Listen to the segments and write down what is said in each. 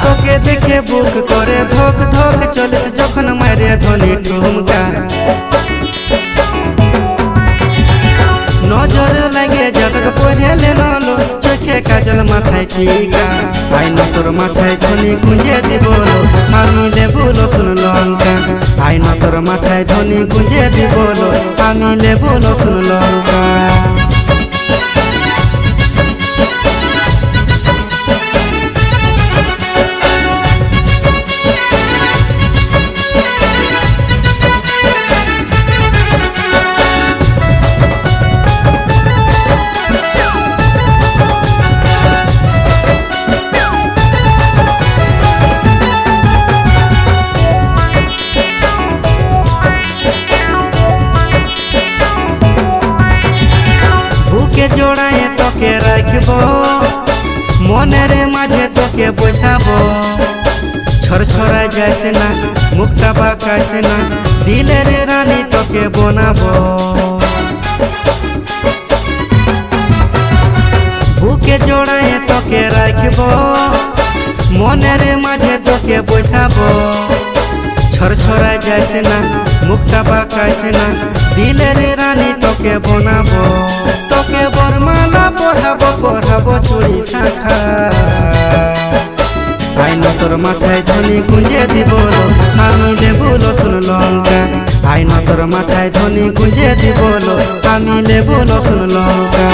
তোকে দেখে বুক করে ধক ধক চলিস যখন মারে ধনী ঠুমকা নজর লাগে যাবে পড়েলে নলো চোখে কাজল মাথায় টিকা আইনা তোর মাথায় ধনী গুঁজে দিব আমি লেবু রসুন লঙ্কা আইনা তোর মাথায় ধনী গুঁজে দিব আমি লেবু রসুন লঙ্কা জোড়ায় তোকে রাখবো মনের মাঝে তোকে বসাবো ছড়ছড়া যাইছে না মুখটা বাঁকাইছে না দিলের রানী তোকে বানাবো বুকে জোড়ায় তোকে রাখবো মনের মাঝে তোকে বসাবো ছড়ছড়া যাইছে না মুখটা বাঁকাইছে না দিলের রানী তোকে বানাবো তোকে বরমালা পড়াবো পড়াবো চুড়ি শাখা আইনা তোর মাথায় ধনী গুঁজে দিব আমি লেবু রসুন লঙ্কা আইনা তোর মাথায় ধনী গুঁজে দিব আমি লেবু রসুন লঙ্কা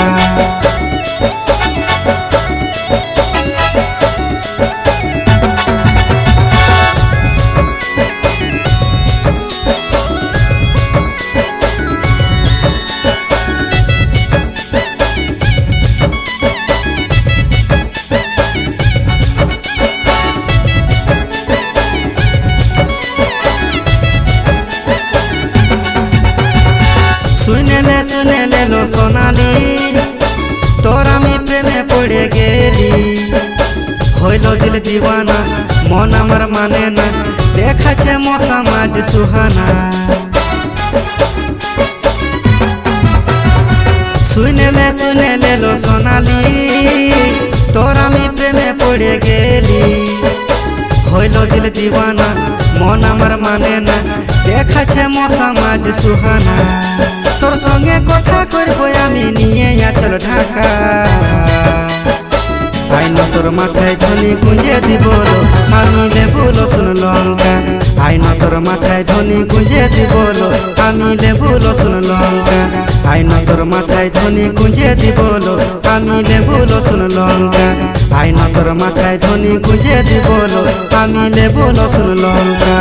শুনেলে লো সোনালি তোর আমি প্রেমে পড়ে গেলি হইল দিল দিওয়ানা মন আমার মানে না দেখাছে মশা মাঝ সুহানা শুনেলে লো সোনালি তোর আমি প্রেমে পড়ে গেলি হইল দিল দিওয়ানা মন আমার মানে না দেখাছে মশা মাঝ সুহানা তোর সঙ্গে কথা করবো আমি নিয়ে আচল ঢাকা আইনা তোর মাথায় ধনী গুঁজে দিব আমি লেবু রসুন লঙ্কা আইনা তোর মাথায় ধনী গুঁজে দিব আমি লেবু রসুন লঙ্কা আইনা তোর মাথায় ধনী গুঁজে দিব আমি লেবু রসুন লঙ্কা আইনা তোর মাথায় ধনী গুঁজে দিব আমি লেবু রসুন লঙ্কা